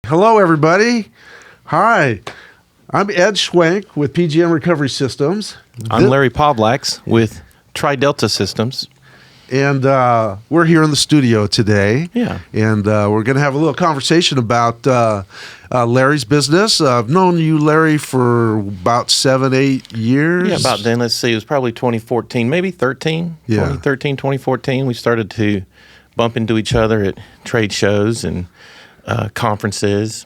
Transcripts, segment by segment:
Hello, everybody. Hi, I'm Ed Schwenk with PGM Recovery Systems. I'm Larry Povlacs with TriDelta Systems. And we're here in the studio today. Yeah. And we're going to have a little conversation about Larry's business. I've known you, Larry, for about 7-8 years. Yeah, about then. Let's see, it was probably 2014, maybe 13. Yeah. 2013, 2014. We started to bump into each other at trade shows and conferences.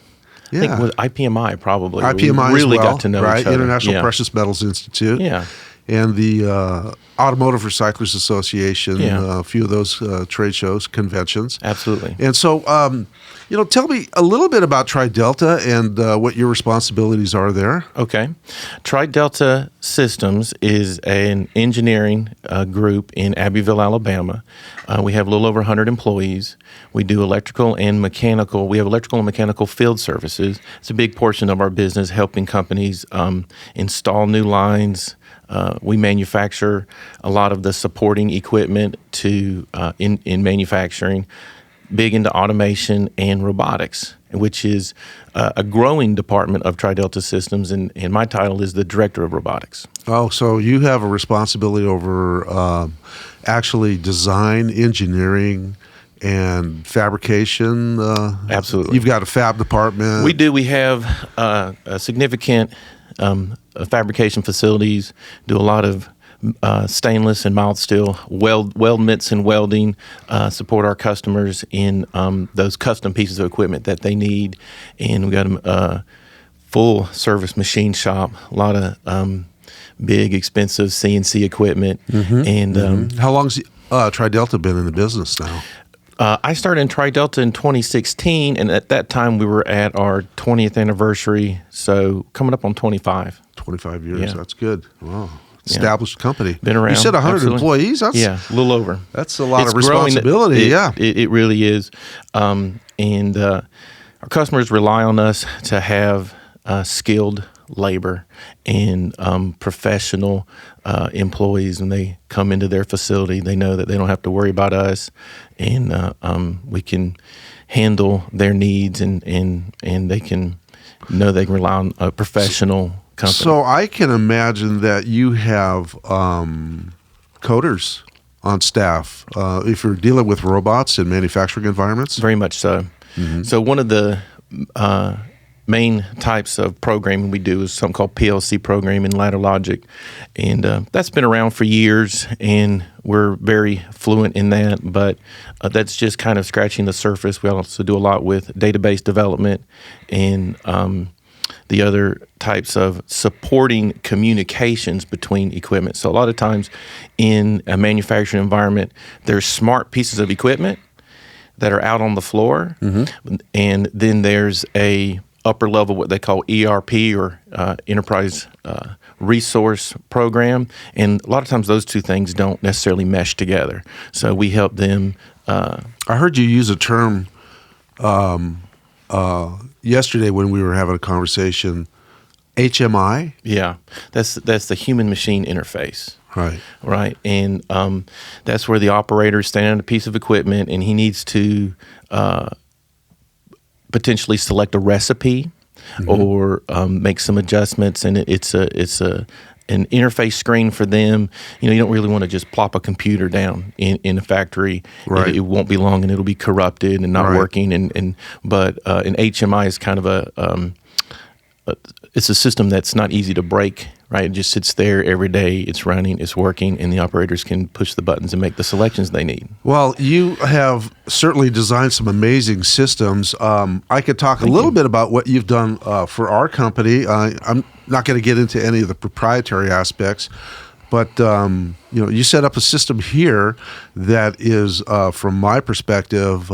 Yeah. I think it was IPMI probably. IPMI we really as well, got to know right? each other. International Yeah. Precious Metals Institute. Yeah. And the Automotive Recyclers Association, Yeah. a few of those trade shows, conventions. Absolutely. And so, tell me a little bit about TriDelta and what your responsibilities are there. Okay. TriDelta Systems is an engineering group in Abbeville, Alabama. We have a little over 100 employees. We do electrical and mechanical. We have electrical and mechanical field services. It's a big portion of our business, helping companies install new lines. We manufacture a lot of the supporting equipment to in manufacturing. Big into automation and robotics, which is a growing department of TriDelta Systems, and my title is the Director of Robotics. Oh, so you have a responsibility over actually design, engineering, and fabrication. Absolutely. You've got a fab department. We do. We have a significant fabrication facilities, do a lot of stainless and mild steel, weldments and welding, support our customers in those custom pieces of equipment that they need. And we got a full service machine shop, a lot of big, expensive CNC equipment. Mm-hmm. And how long's TriDelta been in the business now? I started in TriDelta in 2016, and at that time we were at our 20th anniversary, so coming up on 25. 25 years, Yeah. That's good. Wow. Established company. Been around. You said 100 Absolutely. employees? That's, yeah, a little over. That's a lot It's of responsibility, growing. yeah. It really is. And our customers rely on us to have skilled labor and professional employees. When they come into their facility, they know that they don't have to worry about us, and we can handle their needs, and they can know they can rely on a professional company. So I can imagine that you have coders on staff if you're dealing with robots in manufacturing environments. Very much so. Mm-hmm. So one of the main types of programming we do is something called PLC programming, ladder logic, and that's been around for years, and we're very fluent in that, but that's just kind of scratching the surface. We also do a lot with database development and the other types of supporting communications between equipment. So a lot of times in a manufacturing environment, there's smart pieces of equipment that are out on the floor, mm-hmm. and then there's a upper level, what they call ERP or enterprise resource program, and a lot of times those two things don't necessarily mesh together. So we help them. I heard you use a term yesterday when we were having a conversation, HMI. Yeah, that's the human machine interface. Right, and that's where the operator is standing on a piece of equipment, and he needs to potentially select a recipe, mm-hmm. or make some adjustments, and it's an interface screen for them. You don't really want to just plop a computer down in a factory. Right. It won't be long, and it'll be corrupted and not working. But an HMI is kind of it's a system that's not easy to break. Right, it just sits there every day. It's running, it's working, and the operators can push the buttons and make the selections they need. Well, you have certainly designed some amazing systems. I could talk a little bit about what you've done for our company. I'm not going to get into any of the proprietary aspects, but you set up a system here that is, from my perspective,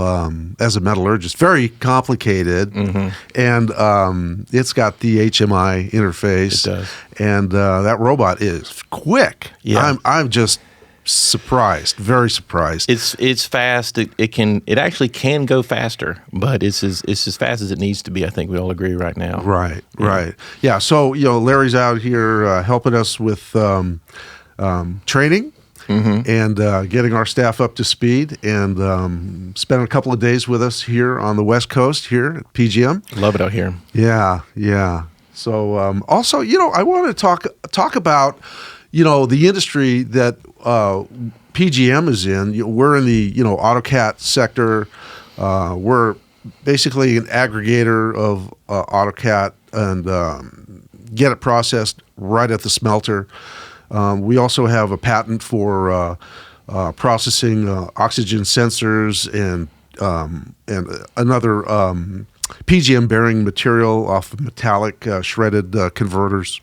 as a metallurgist, very complicated, mm-hmm. and it's got the HMI interface. It does. And that robot is quick. Yeah. I'm just surprised, very surprised. It's fast. It actually can go faster, but it's as fast as it needs to be. I think we all agree right now. Right. Yeah. So Larry's out here helping us with training. and getting our staff up to speed, and spending a couple of days with us here on the West Coast here at PGM. Love it out here. Yeah, yeah. So also, I want to talk about, the industry that PGM is in. We're in the, AutoCAD sector. We're basically an aggregator of AutoCAD and get it processed right at the smelter. We also have a patent for processing oxygen sensors and another PGM bearing material off of metallic shredded converters.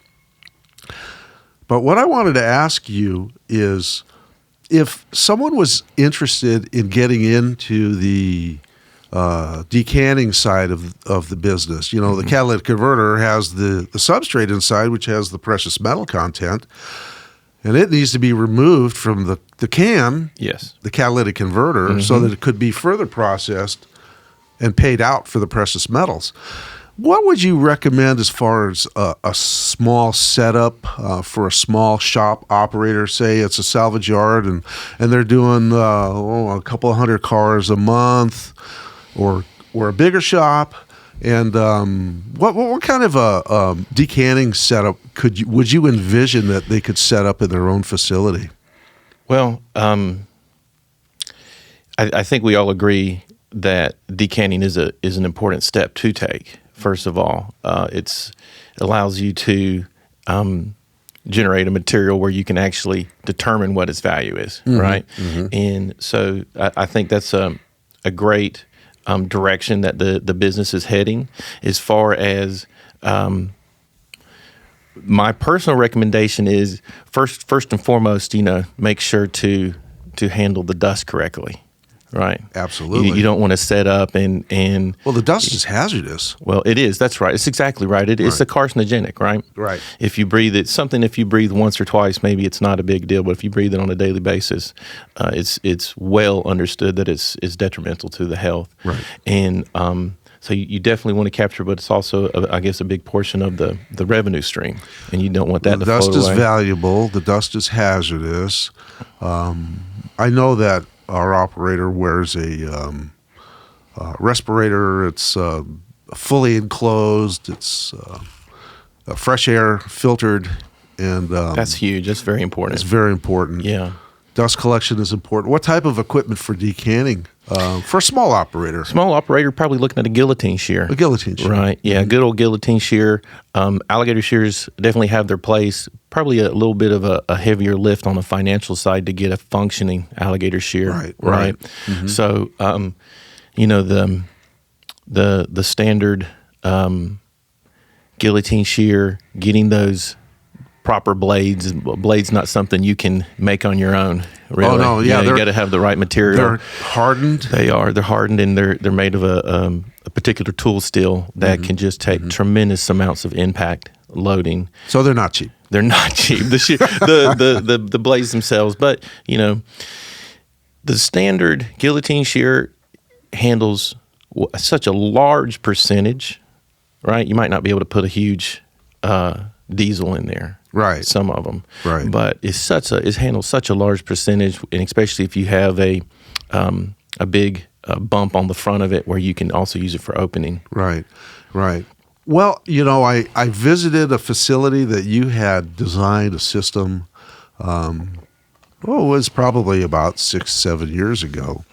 But what I wanted to ask you is, if someone was interested in getting into the decanting side of the business, the catalytic converter has the substrate inside, which has the precious metal content, and it needs to be removed from the can, Yes. the catalytic converter, so that it could be further processed and paid out for the precious metals. What would you recommend as far as a small setup for a small shop operator? Say it's a salvage yard and they're doing a couple of hundred cars a month, or a bigger shop. And what kind of a decanting setup would you envision that they could set up in their own facility? Well, I think we all agree that decanting is an important step to take. First of all, it allows you to generate a material where you can actually determine what its value is, right? And so I think that's a great direction that the business is heading. As far as my personal recommendation is, first and foremost, make sure to handle the dust correctly. Right. Absolutely. You don't want to set up and well, the dust is hazardous. Well, it is. That's right. It's exactly right. It's a carcinogenic, right? Right. If you breathe it, if you breathe once or twice, maybe it's not a big deal. But if you breathe it on a daily basis, it's well understood that it's detrimental to the health. Right. And so you definitely want to capture, but it's also, I guess, a big portion of the revenue stream, and you don't want that to float away. The dust is valuable. The dust is hazardous. I know that our operator wears a respirator. It's fully enclosed. It's fresh air filtered, and that's huge. That's very important. It's very important. Yeah. Dust collection is important. What type of equipment for decanting for a small operator? Small operator, probably looking at a guillotine shear. A guillotine shear. Right. Yeah, good old guillotine shear. Alligator shears definitely have their place. Probably a little bit of a heavier lift on the financial side to get a functioning alligator shear. Right. So, the standard guillotine shear, getting those proper blades. Blades not something you can make on your own. Really. Oh no, yeah, you got to have the right material. They're hardened. They're hardened, and they're made of a particular tool steel that can just take tremendous amounts of impact loading. So they're not cheap. They're not cheap. The blades themselves, but the standard guillotine shear handles such a large percentage. Right, you might not be able to put a huge diesel in there. Right. Some of them. Right. But it handles such a large percentage, and especially if you have a big bump on the front of it where you can also use it for opening. Right. Right. Well, I visited a facility that you had designed a system. It was probably about 6-7 years ago,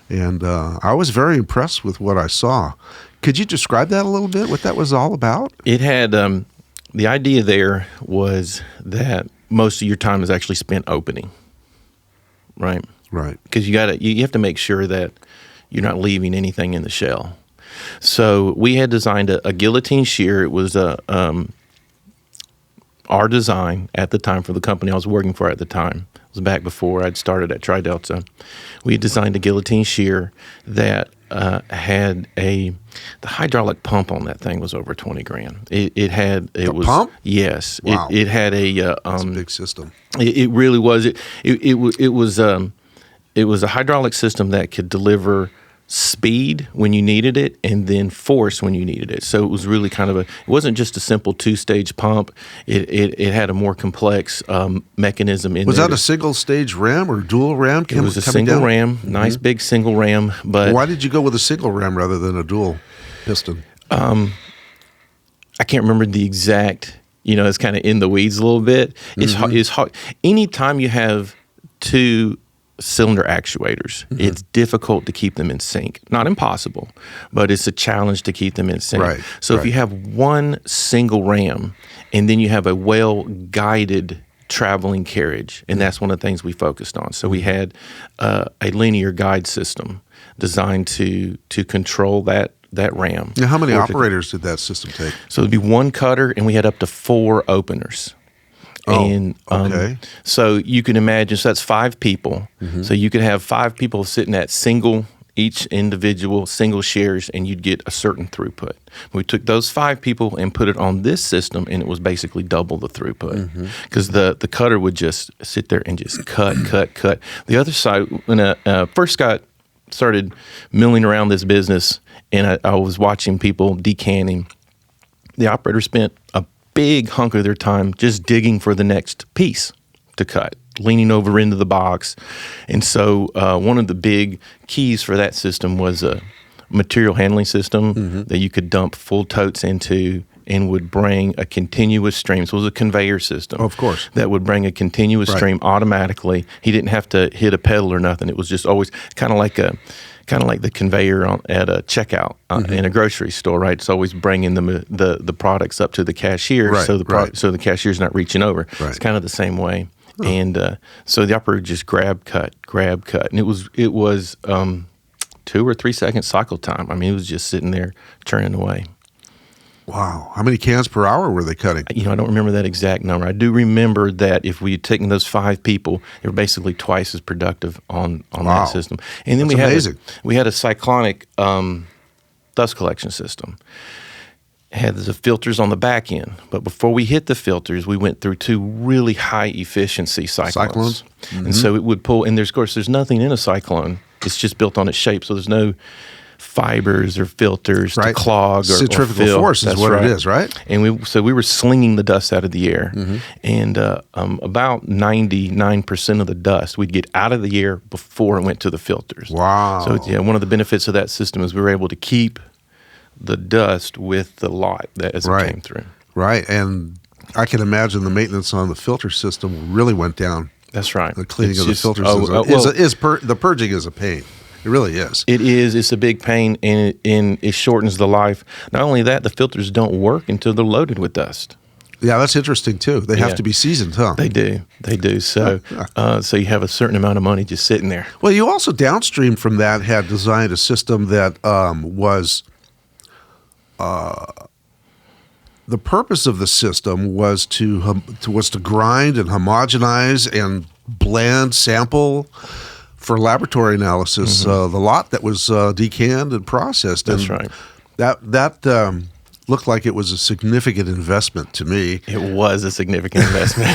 and I was very impressed with what I saw. Could you describe that a little bit? What that was all about? It had. The idea there was that most of your time is actually spent opening, right? Right. Because you have to make sure that you're not leaving anything in the shell. So we had designed a guillotine shear. It was our design at the time for the company I was working for at the time. It was back before I'd started at TriDelta. We designed a guillotine shear that had the hydraulic pump on that thing was over $20,000. It had pump? Yes. Wow. It had a That's a big system. It really was. It was a hydraulic system that could deliver speed when you needed it and then force when you needed it. So it was really kind of it wasn't just a simple 2-stage pump. It had a more complex mechanism in there. Was that a single stage ram or dual ram? It was a single ram, nice big single ram. But why did you go with a single ram rather than a dual piston? I can't remember the exact, it's kind of in the weeds a little bit. It's hard. Anytime you have two cylinder actuators, it's difficult to keep them in sync. Not impossible, but it's a challenge to keep them in sync. Right, so if you have one single ram and then you have a well-guided traveling carriage, and that's one of the things we focused on. So we had a linear guide system designed to control that ram. Now, how many operators did that system take? So it'd be one cutter, and we had up to 4 openers. And okay. So you can imagine, so that's 5 people. So you could have 5 people sitting at each individual single shares, and you'd get a certain throughput. We took those 5 people and put it on this system, and it was basically double the throughput because the cutter would just sit there and just cut. The other side, when I first started milling around this business, and I was watching people decanting, the operator spent a big hunk of their time just digging for the next piece to cut, leaning over into the box. And so one of the big keys for that system was a material handling system that you could dump full totes into and would bring a continuous stream. So it was a conveyor system. Of course. That would bring a continuous stream automatically. He didn't have to hit a pedal or nothing. It was just always kind of like the conveyor at a checkout in a grocery store, right? It's always bringing the products up to the cashier, so the cashier's not reaching over. Right. It's kind of the same way. And so the operator just grab, cut, and it was 2 or 3 second cycle time. I mean, it was just sitting there churning away. Wow. How many cans per hour were they cutting? I don't remember that exact number. I do remember that if we had taken those 5 people, they were basically twice as productive on that system. And then we had a cyclonic dust collection system. It had the filters on the back end. But before we hit the filters, we went through 2 really high efficiency cyclones. And so it would pull, and there's nothing in a cyclone. It's just built on its shape. So there's no fibers or filters to clog or centrifugal fill. force is what it is, right? And we were slinging the dust out of the air, and about 99% of the dust we'd get out of the air before it went to the filters. Wow! So one of the benefits of that system is we were able to keep the dust with the light as it came through. Right, and I can imagine the maintenance on the filter system really went down. That's right. The cleaning of the filters the purging is a pain. It really is. It is. It's a big pain, and it shortens the life. Not only that, the filters don't work until they're loaded with dust. Yeah, that's interesting too. They have to be seasoned, huh? They do. So, so you have a certain amount of money just sitting there. Well, you also downstream from that had designed a system that was. The purpose of the system was to grind and homogenize and blend sample for laboratory analysis, the lot that was decanned and processed. That's and right. That looked like it was a significant investment to me. It was a significant investment.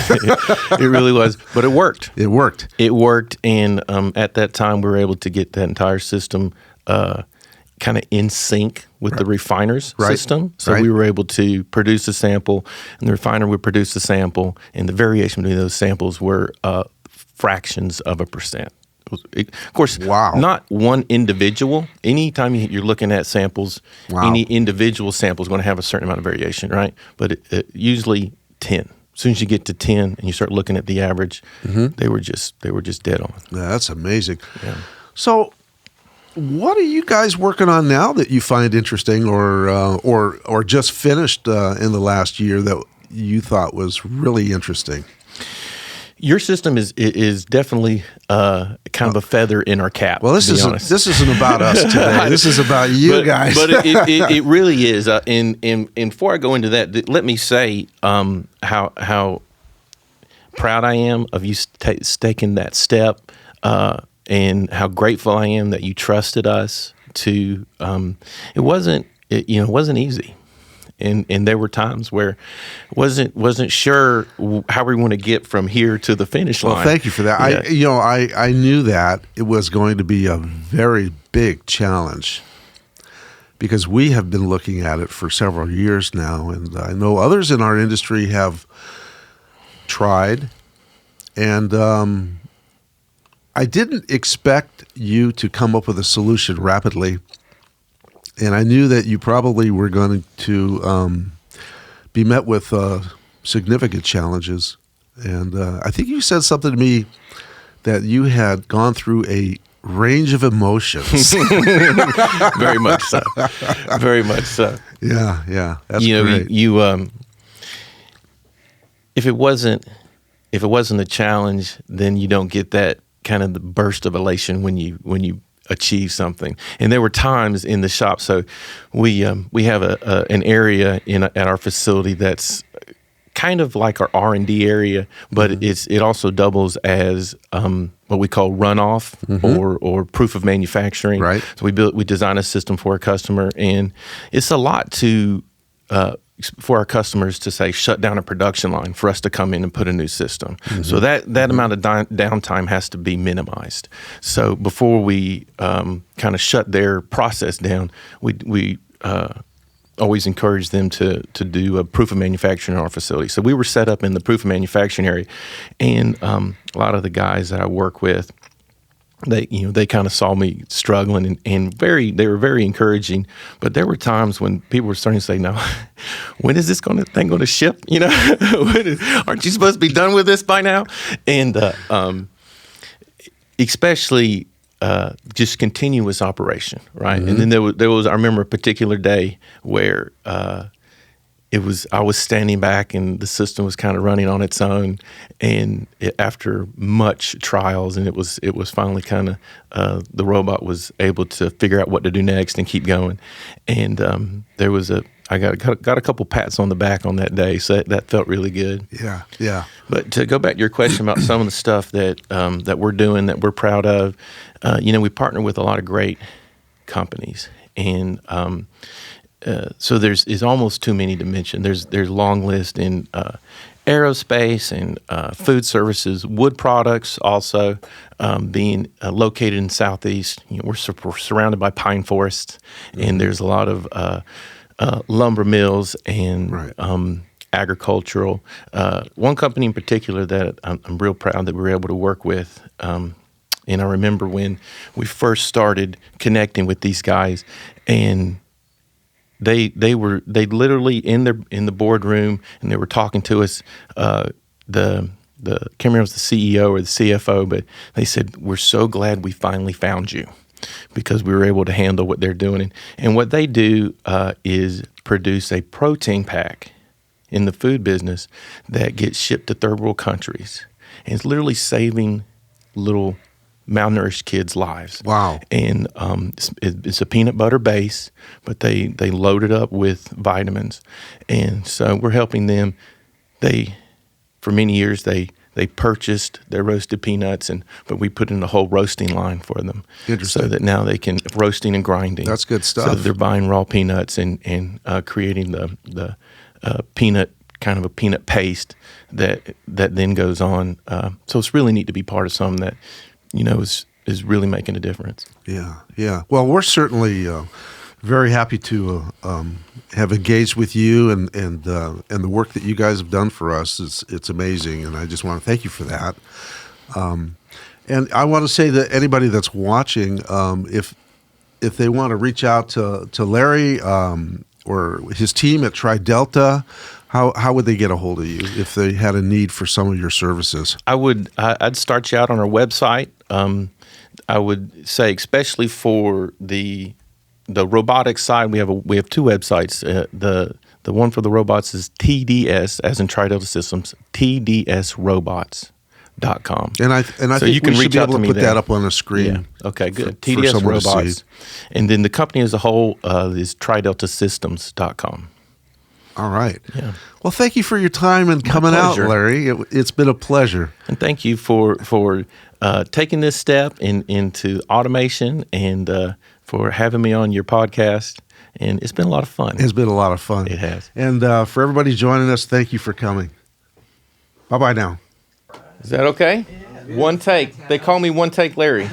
It really was, but it worked. It worked, and at that time we were able to get that entire system kind of in sync with the refiner's system. So we were able to produce a sample, and the refiner would produce a sample, and the variation between those samples were fractions of a percent. Of course, not one individual. Anytime you're looking at samples, any individual sample is going to have a certain amount of variation, right? But usually 10. As soon as you get to 10 and you start looking at the average, they were just dead on. Yeah, that's amazing. Yeah. So, what are you guys working on now that you find interesting, or just finished in the last year that you thought was really interesting? Your system is definitely kind of a feather in our cap. Well, this isn't about us today. This is about you guys. But it really is. And before I go into that, let me say how proud I am of you taking that step, and how grateful I am that you trusted us to. It wasn't easy. And there were times where wasn't sure how we want to get from here to the finish line. Well, thank you for that. Yeah. I knew that it was going to be a very big challenge because we have been looking at it for several years now, and I know others in our industry have tried, and I didn't expect you to come up with a solution rapidly, and I knew that you probably were going to be met with significant challenges. And I think you said something to me that you had gone through a range of emotions. Very much so. Very much so. Yeah, that's great. You if it wasn't a challenge, then you don't get that kind of the burst of elation when you achieve something. And there were times in the shop. So we have an area at our facility that's kind of like our R&D area, but it also doubles as what we call runoff or proof of manufacturing. Right. So we design a system for a customer, and it's a lot for our customers to say shut down a production line for us to come in and put a new system. So that amount of downtime has to be minimized. So before we kind of shut their process down, we always encourage them to do a proof of manufacturing in our facility. So we were set up in the proof of manufacturing area, and a lot of the guys that I work with, they kind of saw me struggling and they were very encouraging. But there were times when people were starting to say, "No, when is this thing going to ship? Aren't you supposed to be done with this by now?" And especially just continuous operation, right? And then there was I remember a particular day where I was standing back and the system was kind of running on its own, and after much trials, and it was finally kind of the robot was able to figure out what to do next and keep going, and I got a couple pats on the back on that day, so that felt really good. Yeah. But to go back to your question about some of the stuff that we're doing that we're proud of, we partner with a lot of great companies, and so there's almost too many to mention. There's long list in aerospace and food services, wood products also, being located in Southeast. We're surrounded by pine forests, and there's a lot of lumber mills and agricultural. One company in particular that I'm real proud that we were able to work with, and I remember when we first started connecting with these guys, and they literally in the boardroom, and they were talking to us. The can't remember if it was the CEO or the CFO, but they said, "We're so glad we finally found you," because we were able to handle what they're doing. And what they do is produce a protein pack in the food business that gets shipped to third world countries. And it's literally saving little malnourished kids' lives. Wow. And it's a peanut butter base, but they load it up with vitamins. And so we're helping them. For many years, they purchased their roasted peanuts, but we put in a whole roasting line for them. Interesting. So that now they can roasting and grinding. That's good stuff. So they're buying raw peanuts and creating the peanut, kind of a peanut paste that then goes on. So it's really neat to be part of something that, is really making a difference. Yeah. Well, we're certainly very happy to have engaged with you and the work that you guys have done for us. It's amazing, and I just want to thank you for that. And I want to say that anybody that's watching, if they want to reach out to Larry or his team at TriDelta, how would they get a hold of you if they had a need for some of your services? I'd start you out on our website. I would say, especially for the robotics side, we have two websites. The one for the robots is TDS, as in TriDelta Systems, TDSrobots.com. And I think you can reach out to me. Put that up on the screen. Yeah. Okay, good. TDS Robots. And then the company as a whole is TriDeltaSystems.com. All right. Yeah. Well, thank you for your time and coming out, Larry. It's been a pleasure. And thank you for taking this step into automation and for having me on your podcast. And it's been a lot of fun. It's been a lot of fun. It has. And for everybody joining us, thank you for coming. Bye-bye now. Is that okay? Yeah. One take. They call me One Take Larry.